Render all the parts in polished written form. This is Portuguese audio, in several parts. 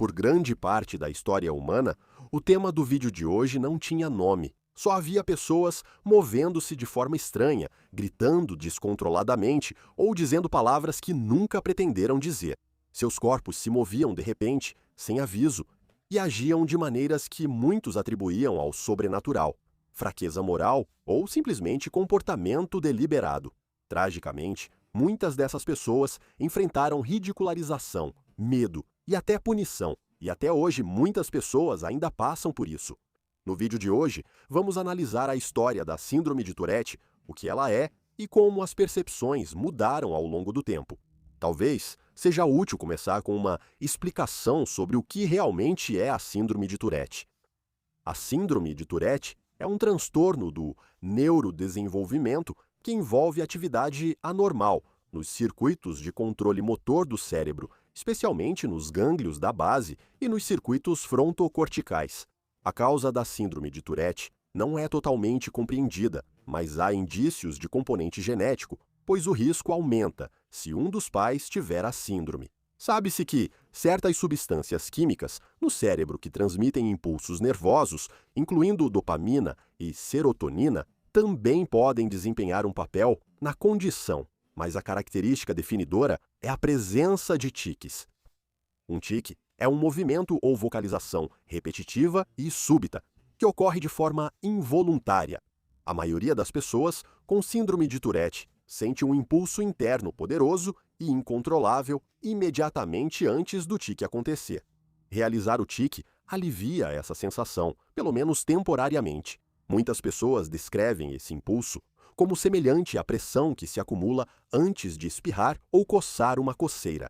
Por grande parte da história humana, o tema do vídeo de hoje não tinha nome. Só havia pessoas movendo-se de forma estranha, gritando descontroladamente ou dizendo palavras que nunca pretenderam dizer. Seus corpos se moviam de repente, sem aviso, e agiam de maneiras que muitos atribuíam ao sobrenatural, fraqueza moral ou simplesmente comportamento deliberado. Tragicamente, muitas dessas pessoas enfrentaram ridicularização, medo e até punição, e até hoje muitas pessoas ainda passam por isso. No vídeo de hoje, vamos analisar a história da Síndrome de Tourette, o que ela é e como as percepções mudaram ao longo do tempo. Talvez seja útil começar com uma explicação sobre o que realmente é a Síndrome de Tourette. A Síndrome de Tourette é um transtorno do neurodesenvolvimento que envolve atividade anormal nos circuitos de controle motor do cérebro, especialmente nos gânglios da base e nos circuitos frontocorticais. A causa da Síndrome de Tourette não é totalmente compreendida, mas há indícios de componente genético, pois o risco aumenta se um dos pais tiver a síndrome. Sabe-se que certas substâncias químicas no cérebro que transmitem impulsos nervosos, incluindo dopamina e serotonina, também podem desempenhar um papel na condição, mas a característica definidora é a presença de tiques. Um tique é um movimento ou vocalização repetitiva e súbita, que ocorre de forma involuntária. A maioria das pessoas com síndrome de Tourette sente um impulso interno poderoso e incontrolável imediatamente antes do tique acontecer. Realizar o tique alivia essa sensação, pelo menos temporariamente. Muitas pessoas descrevem esse impulso como semelhante à pressão que se acumula antes de espirrar ou coçar uma coceira.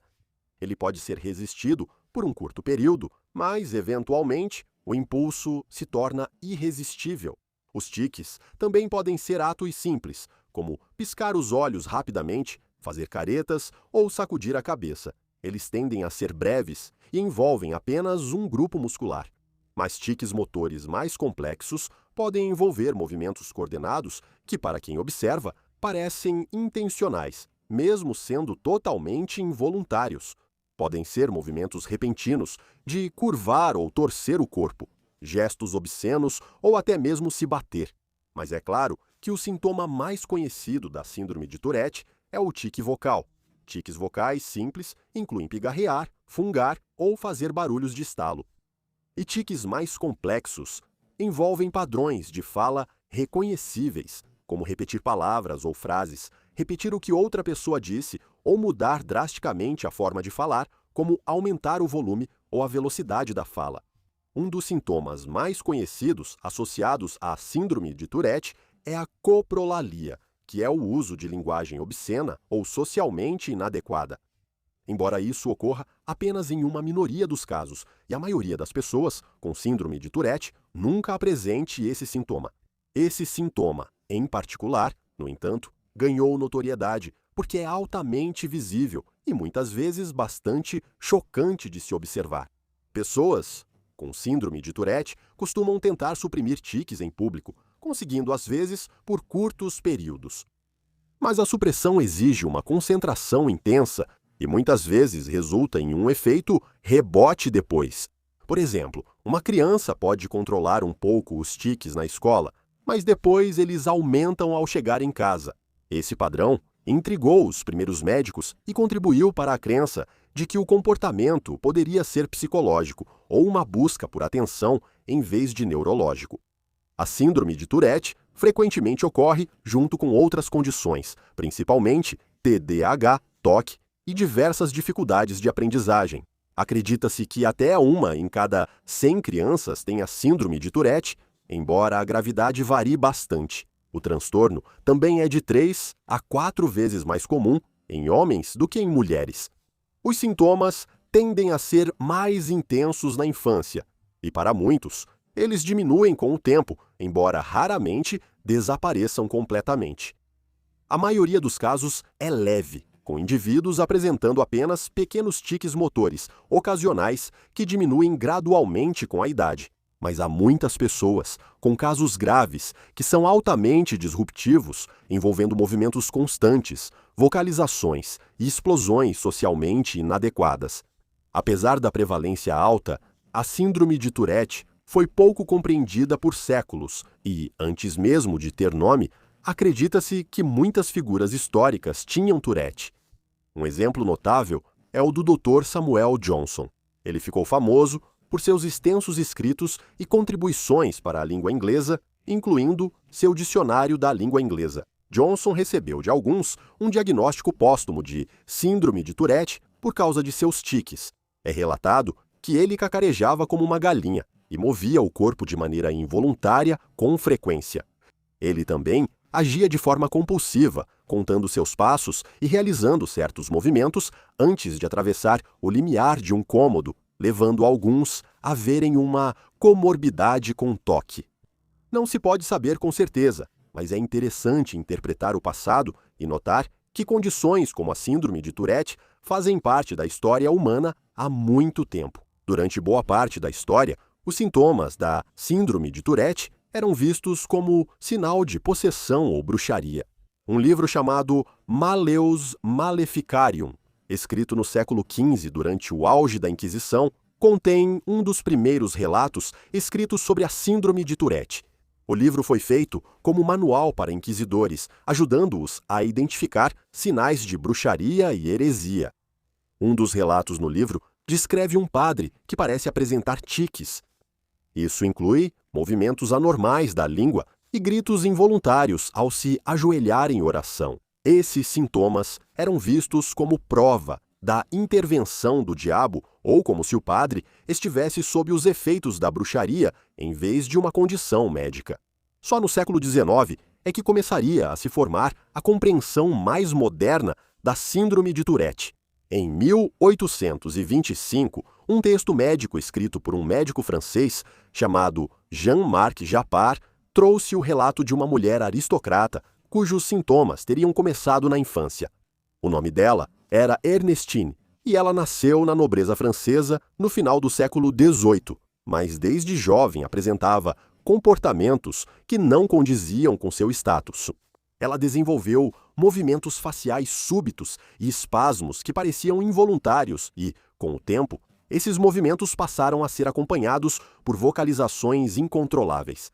Ele pode ser resistido por um curto período, mas, eventualmente, o impulso se torna irresistível. Os tiques também podem ser atos simples, como piscar os olhos rapidamente, fazer caretas ou sacudir a cabeça. Eles tendem a ser breves e envolvem apenas um grupo muscular. Mas tiques motores mais complexos podem envolver movimentos coordenados que, para quem observa, parecem intencionais, mesmo sendo totalmente involuntários. Podem ser movimentos repentinos, de curvar ou torcer o corpo, gestos obscenos ou até mesmo se bater. Mas é claro que o sintoma mais conhecido da Síndrome de Tourette é o tique vocal. Tiques vocais simples incluem pigarrear, fungar ou fazer barulhos de estalo. E tiques mais complexos envolvem padrões de fala reconhecíveis, como repetir palavras ou frases, repetir o que outra pessoa disse ou mudar drasticamente a forma de falar, como aumentar o volume ou a velocidade da fala. Um dos sintomas mais conhecidos associados à Síndrome de Tourette é a coprolalia, que é o uso de linguagem obscena ou socialmente inadequada. Embora isso ocorra apenas em uma minoria dos casos, e a maioria das pessoas com Síndrome de Tourette nunca apresente esse sintoma. Esse sintoma, em particular, no entanto, ganhou notoriedade porque é altamente visível e muitas vezes bastante chocante de se observar. Pessoas com Síndrome de Tourette costumam tentar suprimir tiques em público, conseguindo às vezes por curtos períodos. Mas a supressão exige uma concentração intensa e muitas vezes resulta em um efeito rebote depois. Por exemplo, uma criança pode controlar um pouco os tiques na escola, mas depois eles aumentam ao chegar em casa. Esse padrão intrigou os primeiros médicos e contribuiu para a crença de que o comportamento poderia ser psicológico ou uma busca por atenção em vez de neurológico. A Síndrome de Tourette frequentemente ocorre junto com outras condições, principalmente TDAH, TOC e diversas dificuldades de aprendizagem. Acredita-se que até uma em cada 100 crianças tenha Síndrome de Tourette, embora a gravidade varie bastante. O transtorno também é de 3 a 4 vezes mais comum em homens do que em mulheres. Os sintomas tendem a ser mais intensos na infância, e para muitos, eles diminuem com o tempo, embora raramente desapareçam completamente. A maioria dos casos é leve, com indivíduos apresentando apenas pequenos tiques motores, ocasionais, que diminuem gradualmente com a idade. Mas há muitas pessoas com casos graves que são altamente disruptivos, envolvendo movimentos constantes, vocalizações e explosões socialmente inadequadas. Apesar da prevalência alta, a síndrome de Tourette foi pouco compreendida por séculos e, antes mesmo de ter nome, acredita-se que muitas figuras históricas tinham Tourette. Um exemplo notável é o do Dr. Samuel Johnson. Ele ficou famoso por seus extensos escritos e contribuições para a língua inglesa, incluindo seu Dicionário da Língua Inglesa. Johnson recebeu de alguns um diagnóstico póstumo de síndrome de Tourette por causa de seus tiques. É relatado que ele cacarejava como uma galinha e movia o corpo de maneira involuntária com frequência. Ele também agia de forma compulsiva, contando seus passos e realizando certos movimentos antes de atravessar o limiar de um cômodo, levando alguns a verem uma comorbidade com toque. Não se pode saber com certeza, mas é interessante interpretar o passado e notar que condições como a síndrome de Tourette fazem parte da história humana há muito tempo. Durante boa parte da história, os sintomas da síndrome de Tourette eram vistos como sinal de possessão ou bruxaria. Um livro chamado Malleus Maleficarium, escrito no século XV durante o auge da Inquisição, contém um dos primeiros relatos escritos sobre a síndrome de Tourette. O livro foi feito como manual para inquisidores, ajudando-os a identificar sinais de bruxaria e heresia. Um dos relatos no livro descreve um padre que parece apresentar tiques. Isso inclui movimentos anormais da língua e gritos involuntários ao se ajoelhar em oração. Esses sintomas eram vistos como prova da intervenção do diabo ou como se o padre estivesse sob os efeitos da bruxaria em vez de uma condição médica. Só no século XIX é que começaria a se formar a compreensão mais moderna da síndrome de Tourette. Em 1825, um texto médico escrito por um médico francês chamado Jean-Marc Japard trouxe o relato de uma mulher aristocrata cujos sintomas teriam começado na infância. O nome dela era Ernestine e ela nasceu na nobreza francesa no final do século XVIII, mas desde jovem apresentava comportamentos que não condiziam com seu status. Ela desenvolveu movimentos faciais súbitos e espasmos que pareciam involuntários e, com o tempo, esses movimentos passaram a ser acompanhados por vocalizações incontroláveis.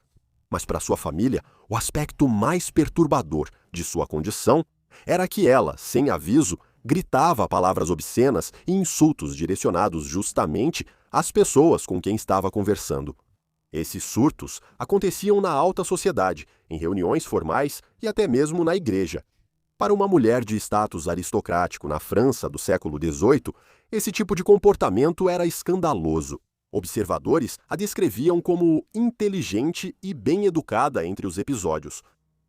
Mas para sua família, o aspecto mais perturbador de sua condição era que ela, sem aviso, gritava palavras obscenas e insultos direcionados justamente às pessoas com quem estava conversando. Esses surtos aconteciam na alta sociedade, em reuniões formais e até mesmo na igreja. Para uma mulher de status aristocrático na França do século XVIII, esse tipo de comportamento era escandaloso. Observadores a descreviam como inteligente e bem educada entre os episódios.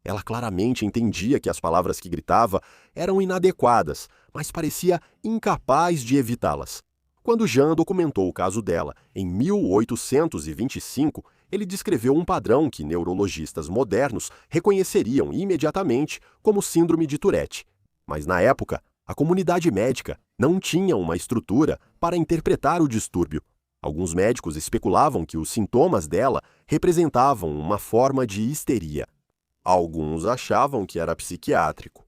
Ela claramente entendia que as palavras que gritava eram inadequadas, mas parecia incapaz de evitá-las. Quando Jean documentou o caso dela em 1825, ele descreveu um padrão que neurologistas modernos reconheceriam imediatamente como síndrome de Tourette. Mas na época, a comunidade médica não tinha uma estrutura para interpretar o distúrbio. Alguns médicos especulavam que os sintomas dela representavam uma forma de histeria. Alguns achavam que era psiquiátrico.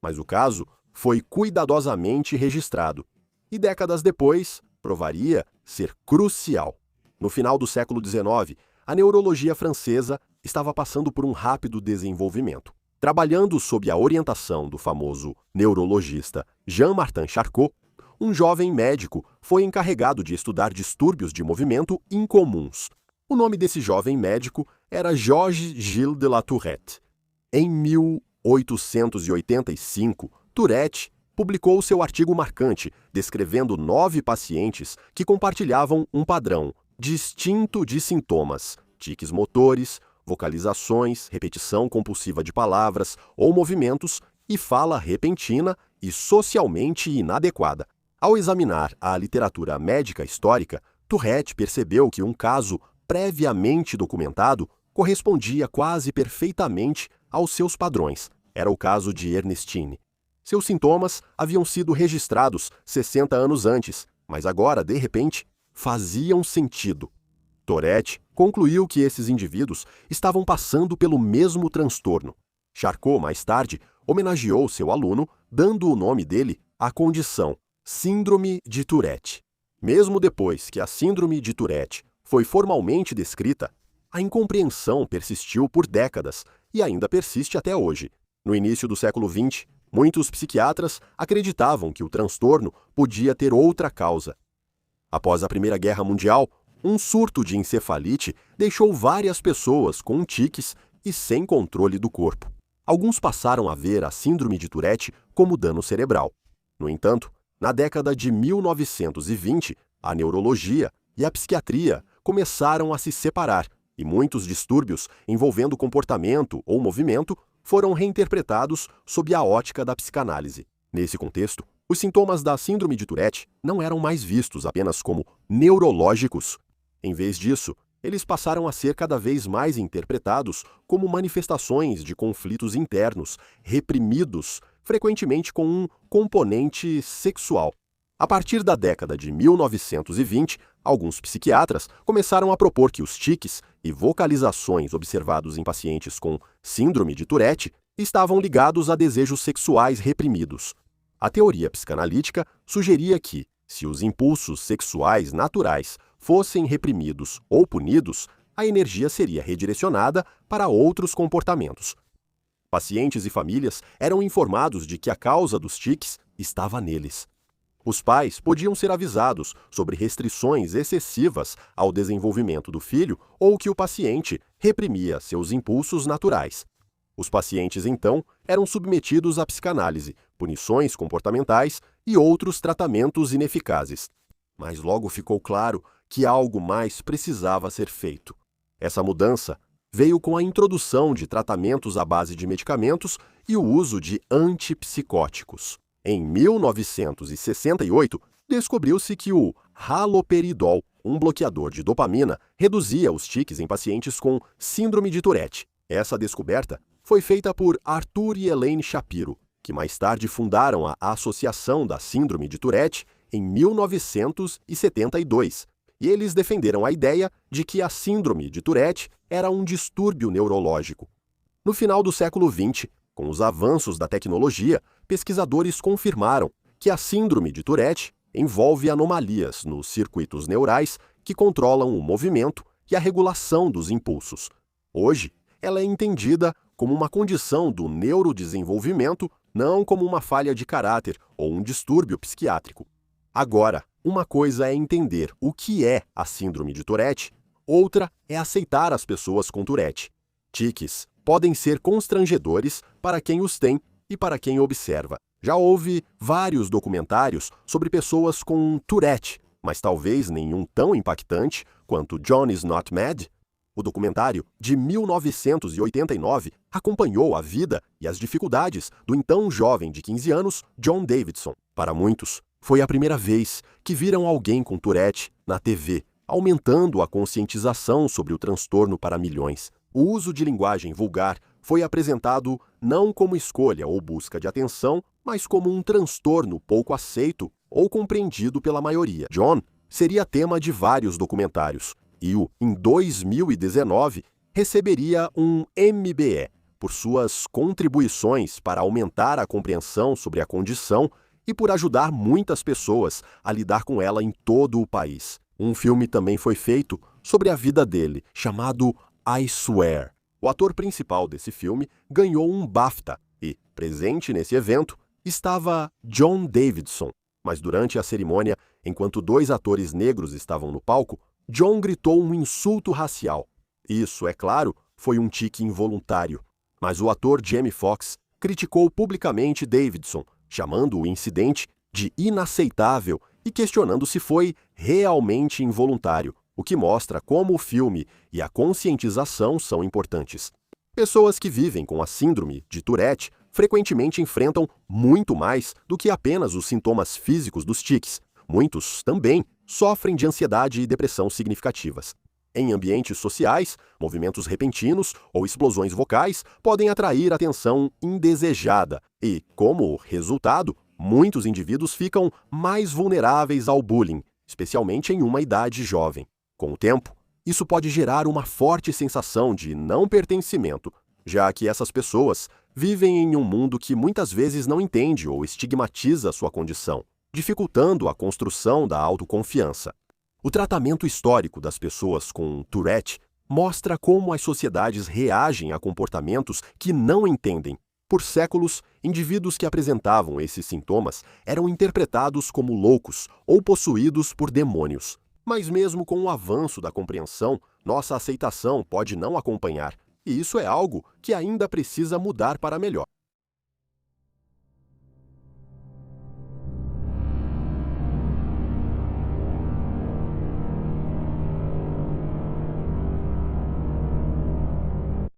Mas o caso foi cuidadosamente registrado e décadas depois provaria ser crucial. No final do século XIX, a neurologia francesa estava passando por um rápido desenvolvimento. Trabalhando sob a orientação do famoso neurologista Jean-Martin Charcot, um jovem médico foi encarregado de estudar distúrbios de movimento incomuns. O nome desse jovem médico era Georges Gilles de La Tourette. Em 1885, Tourette publicou seu artigo marcante, descrevendo 9 pacientes que compartilhavam um padrão distinto de sintomas, tiques motores, vocalizações, repetição compulsiva de palavras ou movimentos e fala repentina e socialmente inadequada. Ao examinar a literatura médica histórica, Tourette percebeu que um caso previamente documentado correspondia quase perfeitamente aos seus padrões. Era o caso de Ernestine. Seus sintomas haviam sido registrados 60 anos antes, mas agora, de repente, faziam sentido. Tourette concluiu que esses indivíduos estavam passando pelo mesmo transtorno. Charcot, mais tarde, homenageou seu aluno, dando o nome dele à condição Síndrome de Tourette. Mesmo depois que a síndrome de Tourette foi formalmente descrita, a incompreensão persistiu por décadas e ainda persiste até hoje. No início do século XX, muitos psiquiatras acreditavam que o transtorno podia ter outra causa. Após a Primeira Guerra Mundial, um surto de encefalite deixou várias pessoas com tiques e sem controle do corpo. Alguns passaram a ver a síndrome de Tourette como dano cerebral. No entanto, na década de 1920, a neurologia e a psiquiatria começaram a se separar e muitos distúrbios envolvendo comportamento ou movimento foram reinterpretados sob a ótica da psicanálise. Nesse contexto, os sintomas da síndrome de Tourette não eram mais vistos apenas como neurológicos. Em vez disso, eles passaram a ser cada vez mais interpretados como manifestações de conflitos internos, reprimidos, frequentemente com um componente sexual. A partir da década de 1920, alguns psiquiatras começaram a propor que os tiques e vocalizações observados em pacientes com síndrome de Tourette estavam ligados a desejos sexuais reprimidos. A teoria psicanalítica sugeria que, se os impulsos sexuais naturais fossem reprimidos ou punidos, a energia seria redirecionada para outros comportamentos. Pacientes e famílias eram informados de que a causa dos tiques estava neles. Os pais podiam ser avisados sobre restrições excessivas ao desenvolvimento do filho ou que o paciente reprimia seus impulsos naturais. Os pacientes, então, eram submetidos à psicanálise, punições comportamentais e outros tratamentos ineficazes. Mas logo ficou claro que algo mais precisava ser feito. Essa mudança veio com a introdução de tratamentos à base de medicamentos e o uso de antipsicóticos. Em 1968, descobriu-se que o haloperidol, um bloqueador de dopamina, reduzia os tiques em pacientes com síndrome de Tourette. Essa descoberta foi feita por Arthur e Elaine Shapiro, que mais tarde fundaram a Associação da Síndrome de Tourette em 1972, e eles defenderam a ideia de que a síndrome de Tourette era um distúrbio neurológico. No final do século XX, com os avanços da tecnologia, pesquisadores confirmaram que a síndrome de Tourette envolve anomalias nos circuitos neurais que controlam o movimento e a regulação dos impulsos. Hoje, ela é entendida como uma condição do neurodesenvolvimento, não como uma falha de caráter ou um distúrbio psiquiátrico. Agora, uma coisa é entender o que é a síndrome de Tourette, outra é aceitar as pessoas com Tourette. Tiques podem ser constrangedores para quem os tem e para quem observa. Já houve vários documentários sobre pessoas com Tourette, mas talvez nenhum tão impactante quanto John is Not Mad. O documentário, de 1989, acompanhou a vida e as dificuldades do então jovem de 15 anos, John Davidson. Para muitos, foi a primeira vez que viram alguém com Tourette na TV, aumentando a conscientização sobre o transtorno para milhões. O uso de linguagem vulgar foi apresentado não como escolha ou busca de atenção, mas como um transtorno pouco aceito ou compreendido pela maioria. John seria tema de vários documentários e, em 2019, receberia um MBE por suas contribuições para aumentar a compreensão sobre a condição e por ajudar muitas pessoas a lidar com ela em todo o país. Um filme também foi feito sobre a vida dele, chamado I Swear. O ator principal desse filme ganhou um BAFTA e, presente nesse evento, estava John Davidson. Mas durante a cerimônia, enquanto dois atores negros estavam no palco, John gritou um insulto racial. Isso, é claro, foi um tique involuntário. Mas o ator Jamie Foxx criticou publicamente Davidson, chamando o incidente de inaceitável e questionando se foi realmente involuntário, o que mostra como o filme e a conscientização são importantes. Pessoas que vivem com a síndrome de Tourette frequentemente enfrentam muito mais do que apenas os sintomas físicos dos tiques. Muitos também sofrem de ansiedade e depressão significativas. Em ambientes sociais, movimentos repentinos ou explosões vocais podem atrair atenção indesejada e, como resultado, muitos indivíduos ficam mais vulneráveis ao bullying, especialmente em uma idade jovem. Com o tempo, isso pode gerar uma forte sensação de não pertencimento, já que essas pessoas vivem em um mundo que muitas vezes não entende ou estigmatiza sua condição. dificultando a construção da autoconfiança. O tratamento histórico das pessoas com Tourette mostra como as sociedades reagem a comportamentos que não entendem. Por séculos, indivíduos que apresentavam esses sintomas eram interpretados como loucos ou possuídos por demônios. Mas mesmo com o avanço da compreensão, nossa aceitação pode não acompanhar, e isso é algo que ainda precisa mudar para melhor.